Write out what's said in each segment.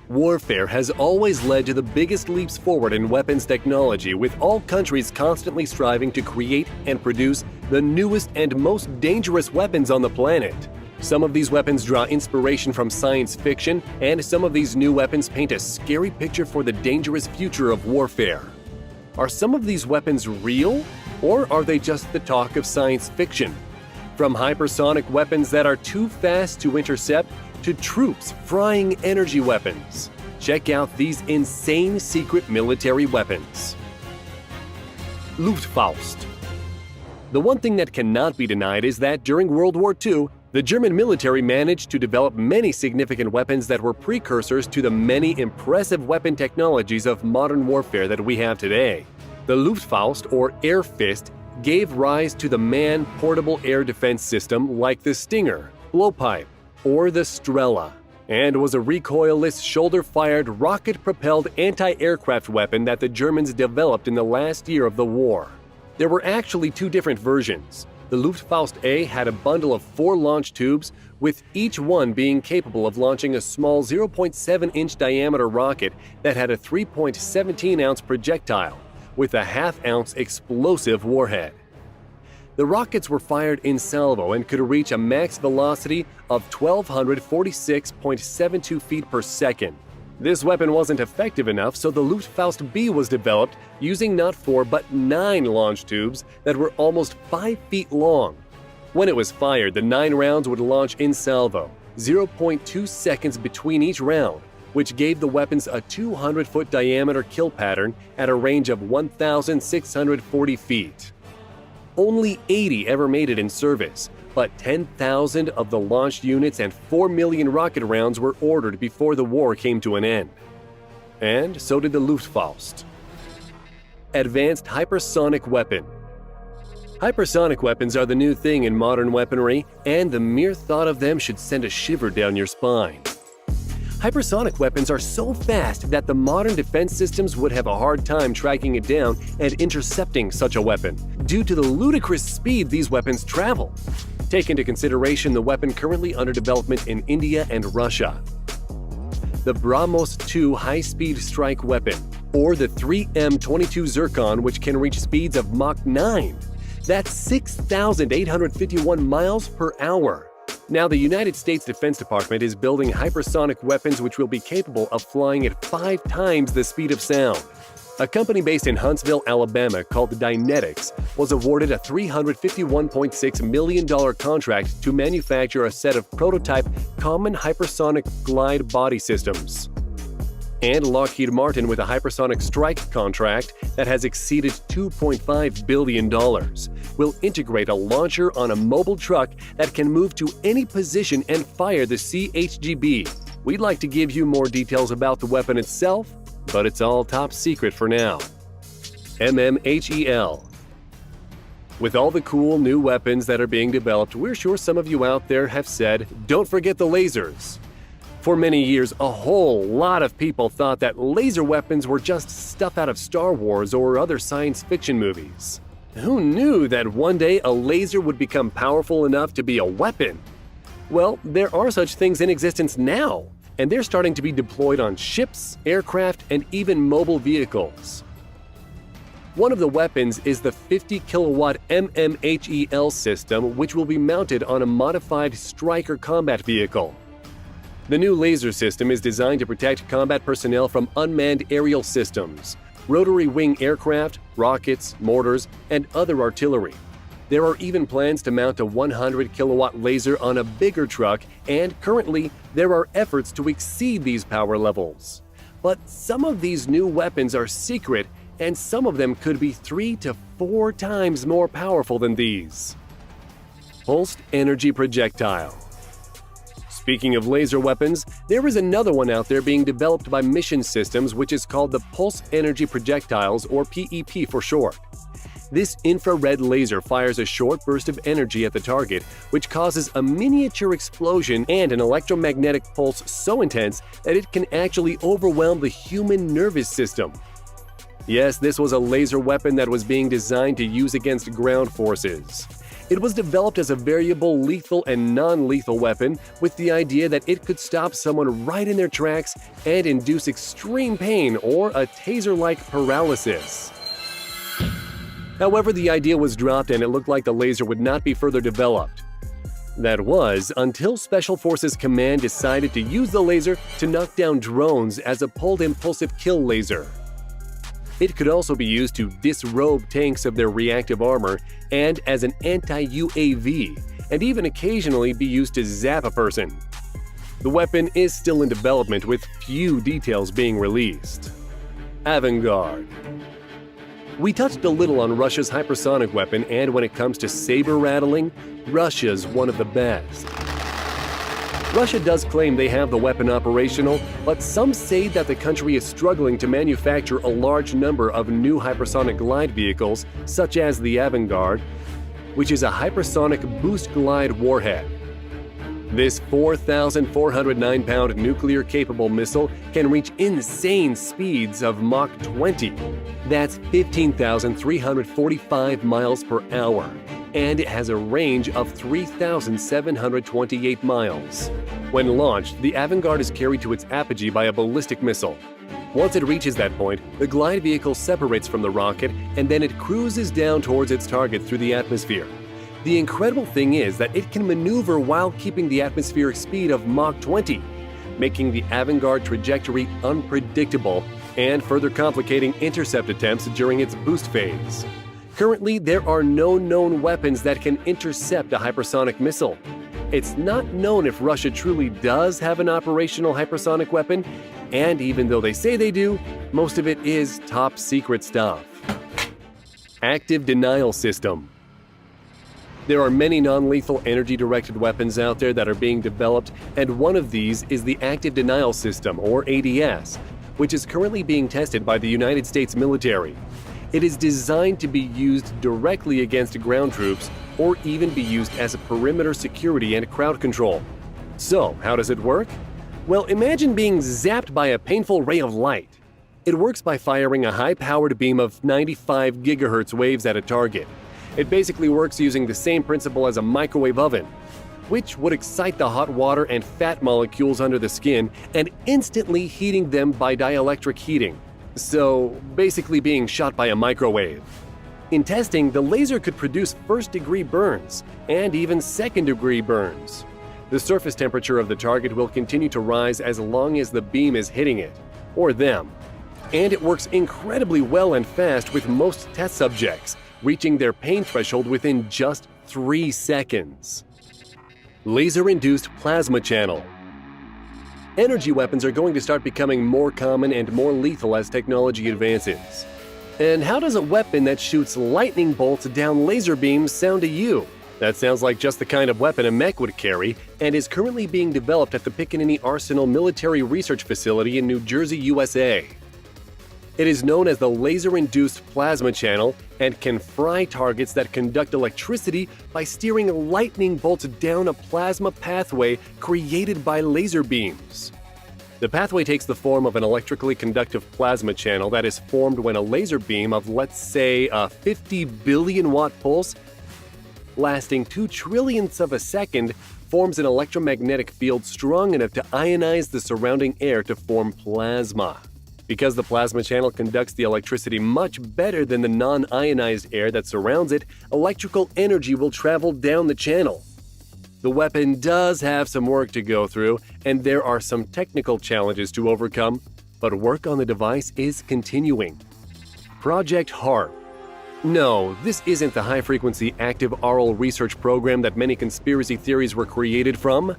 Warfare has always led to the biggest leaps forward in weapons technology, with all countries constantly striving to create and produce the newest and most dangerous weapons on the planet. Some of these weapons draw inspiration from science fiction, and some of these new weapons paint a scary picture for the dangerous future of warfare. Are some of these weapons real, or are they just the talk of science fiction? From hypersonic weapons that are too fast to intercept to troops frying energy weapons. Check out these insane secret military weapons. Luftfaust. The one thing that cannot be denied is that during World War II, the German military managed to develop many significant weapons that were precursors to the many impressive weapon technologies of modern warfare that we have today. The Luftfaust, or air fist, gave rise to the man-portable air defense system like the Stinger, blowpipe, or the Strela, and was a recoilless, shoulder-fired, rocket-propelled anti-aircraft weapon that the Germans developed in the last year of the war. There were actually two different versions. The Luftfaust A had a bundle of 4 launch tubes, with each one being capable of launching a small 0.7-inch diameter rocket that had a 3.17-ounce projectile, with a half-ounce explosive warhead. The rockets were fired in salvo and could reach a max velocity of 1,246.72 feet per second. This weapon wasn't effective enough, so the Luftfaust B was developed using not 4 but 9 launch tubes that were almost 5 feet long. When it was fired, the 9 rounds would launch in salvo, 0.2 seconds between each round, which gave the weapons a 200-foot diameter kill pattern at a range of 1,640 feet. Only 80 ever made it in service, but 10,000 of the launched units and 4 million rocket rounds were ordered before the war came to an end. And so did the Luftfaust. Advanced hypersonic weapon. Hypersonic weapons are the new thing in modern weaponry, and the mere thought of them should send a shiver down your spine. Hypersonic weapons are so fast that the modern defense systems would have a hard time tracking it down and intercepting such a weapon, due to the ludicrous speed these weapons travel. Take into consideration the weapon currently under development in India and Russia. The BrahMos 2 high-speed strike weapon, or the 3M22 Zircon, which can reach speeds of Mach 9. That's 6,851 miles per hour. Now, the United States Defense Department is building hypersonic weapons which will be capable of flying at 5 times the speed of sound. A company based in Huntsville, Alabama called Dynetics was awarded a $351.6 million contract to manufacture a set of prototype common hypersonic glide body systems. And Lockheed Martin with a hypersonic strike contract that has exceeded $2.5 billion will integrate a launcher on a mobile truck that can move to any position and fire the CHGB. We'd like to give you more details about the weapon itself, but it's all top secret for now. MMHEL. With all the cool new weapons that are being developed, we're sure some of you out there have said, "Don't forget the lasers." For many years, a whole lot of people thought that laser weapons were just stuff out of Star Wars or other science fiction movies. Who knew that one day a laser would become powerful enough to be a weapon? Well, there are such things in existence now, and they're starting to be deployed on ships, aircraft, and even mobile vehicles. One of the weapons is the 50-kilowatt MMHEL system, which will be mounted on a modified Stryker combat vehicle. The new laser system is designed to protect combat personnel from unmanned aerial systems, rotary wing aircraft, rockets, mortars, and other artillery. There are even plans to mount a 100-kilowatt laser on a bigger truck, and currently, there are efforts to exceed these power levels. But some of these new weapons are secret, and some of them could be 3 to 4 times more powerful than these. Pulsed energy projectile. Speaking of laser weapons, there is another one out there being developed by Mission Systems, which is called the Pulse Energy Projectiles, or PEP for short. This infrared laser fires a short burst of energy at the target, which causes a miniature explosion and an electromagnetic pulse so intense that it can actually overwhelm the human nervous system. Yes, this was a laser weapon that was being designed to use against ground forces. It was developed as a variable lethal and non-lethal weapon with the idea that it could stop someone right in their tracks and induce extreme pain or a taser-like paralysis. However, the idea was dropped and it looked like the laser would not be further developed. That was until Special Forces Command decided to use the laser to knock down drones as a pulled impulsive kill laser. It could also be used to disrobe tanks of their reactive armor and as an anti-UAV, and even occasionally be used to zap a person. The weapon is still in development with few details being released. Avant-garde. We touched a little on Russia's hypersonic weapon, and when it comes to saber rattling, Russia's one of the best. Russia does claim they have the weapon operational, but some say that the country is struggling to manufacture a large number of new hypersonic glide vehicles, such as the Avant-garde, which is a hypersonic boost glide warhead. This 4,409-pound nuclear-capable missile can reach insane speeds of Mach 20. That's 15,345 miles per hour, and it has a range of 3,728 miles. When launched, the Avant-garde is carried to its apogee by a ballistic missile. Once it reaches that point, the glide vehicle separates from the rocket, and then it cruises down towards its target through the atmosphere. The incredible thing is that it can maneuver while keeping the atmospheric speed of Mach 20, making the Avant-garde trajectory unpredictable and further complicating intercept attempts during its boost phase. Currently, there are no known weapons that can intercept a hypersonic missile. It's not known if Russia truly does have an operational hypersonic weapon, and even though they say they do, most of it is top secret stuff. Active denial system. There are many non-lethal energy-directed weapons out there that are being developed, and one of these is the Active Denial System, or ADS, which is currently being tested by the United States military. It is designed to be used directly against ground troops or even be used as a perimeter security and crowd control. So, how does it work? Well, imagine being zapped by a painful ray of light. It works by firing a high-powered beam of 95 gigahertz waves at a target. It basically works using the same principle as a microwave oven, which would excite the hot water and fat molecules under the skin and instantly heating them by dielectric heating. So, basically being shot by a microwave. In testing, the laser could produce first-degree burns and even second-degree burns. The surface temperature of the target will continue to rise as long as the beam is hitting it, or them. And it works incredibly well and fast with most test subjects, reaching their pain threshold within just 3 seconds. Laser-induced plasma channel. Energy weapons are going to start becoming more common and more lethal as technology advances. And how does a weapon that shoots lightning bolts down laser beams sound to you? That sounds like just the kind of weapon a mech would carry, and is currently being developed at the Pickaninny Arsenal Military Research Facility in New Jersey, USA. It is known as the laser-induced plasma channel and can fry targets that conduct electricity by steering lightning bolts down a plasma pathway created by laser beams. The pathway takes the form of an electrically conductive plasma channel that is formed when a laser beam of, let's say, a 50 billion watt pulse, lasting 2 trillionths of a second, forms an electromagnetic field strong enough to ionize the surrounding air to form plasma. Because the plasma channel conducts the electricity much better than the non-ionized air that surrounds it, electrical energy will travel down the channel. The weapon does have some work to go through, and there are some technical challenges to overcome, but work on the device is continuing. Project HARP. No, this isn't the high-frequency active aural research program that many conspiracy theories were created from.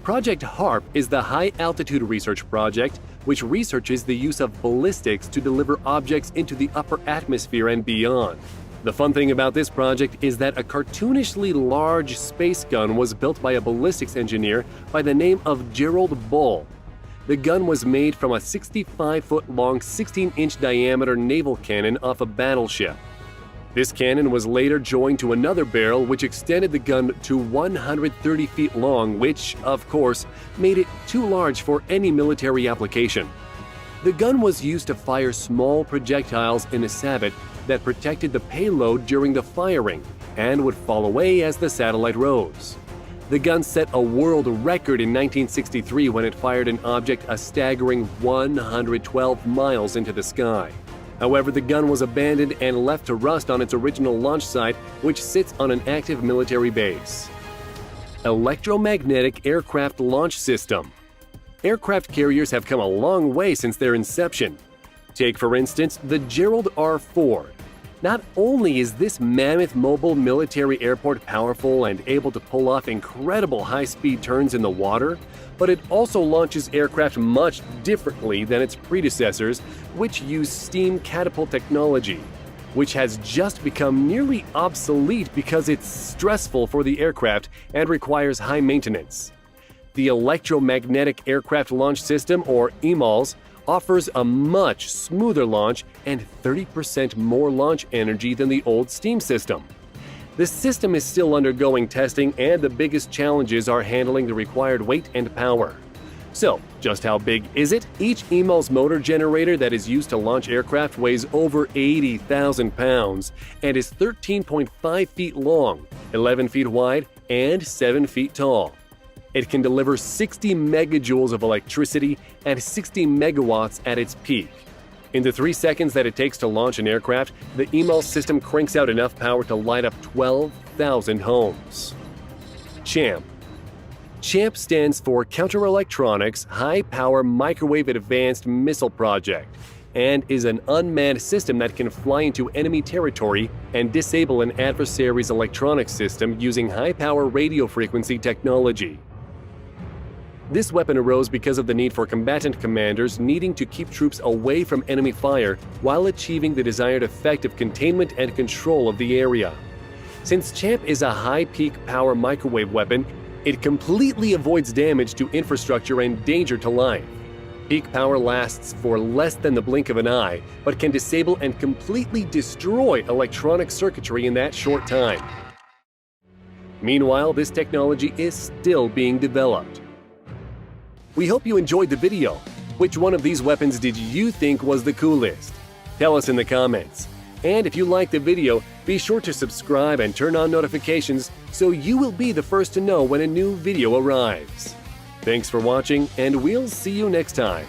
Project HARP is the High Altitude Research Project, which researches the use of ballistics to deliver objects into the upper atmosphere and beyond. The fun thing about this project is that a cartoonishly large space gun was built by a ballistics engineer by the name of Gerald Bull. The gun was made from a 65-foot-long, 16-inch diameter naval cannon off a battleship. This cannon was later joined to another barrel which extended the gun to 130 feet long, which, of course, made it too large for any military application. The gun was used to fire small projectiles in a sabot that protected the payload during the firing, and would fall away as the satellite rose. The gun set a world record in 1963 when it fired an object a staggering 112 miles into the sky. However, the gun was abandoned and left to rust on its original launch site, which sits on an active military base. Electromagnetic Aircraft Launch System. Aircraft carriers have come a long way since their inception. Take, for instance, the Gerald R. Ford. Not only is this mammoth mobile military airport powerful and able to pull off incredible high-speed turns in the water, but it also launches aircraft much differently than its predecessors, which use steam catapult technology, which has just become nearly obsolete because it's stressful for the aircraft and requires high maintenance. The Electromagnetic Aircraft Launch System, or EMALS, offers a much smoother launch and 30% more launch energy than the old steam system. The system is still undergoing testing, and the biggest challenges are handling the required weight and power. So, just how big is it? Each EMALS motor generator that is used to launch aircraft weighs over 80,000 pounds and is 13.5 feet long, 11 feet wide, and 7 feet tall. It can deliver 60 megajoules of electricity and 60 megawatts at its peak. In the 3 seconds that it takes to launch an aircraft, the EMALS system cranks out enough power to light up 12,000 homes. CHAMP. CHAMP stands for Counter Electronics High Power Microwave Advanced Missile Project and is an unmanned system that can fly into enemy territory and disable an adversary's electronics system using high-power radio frequency technology. This weapon arose because of the need for combatant commanders needing to keep troops away from enemy fire while achieving the desired effect of containment and control of the area. Since CHAMP is a high-peak power microwave weapon, it completely avoids damage to infrastructure and danger to life. Peak power lasts for less than the blink of an eye, but can disable and completely destroy electronic circuitry in that short time. Meanwhile, this technology is still being developed. We hope you enjoyed the video. Which one of these weapons did you think was the coolest? Tell us in the comments. And if you liked the video, be sure to subscribe and turn on notifications so you will be the first to know when a new video arrives. Thanks for watching, and we'll see you next time.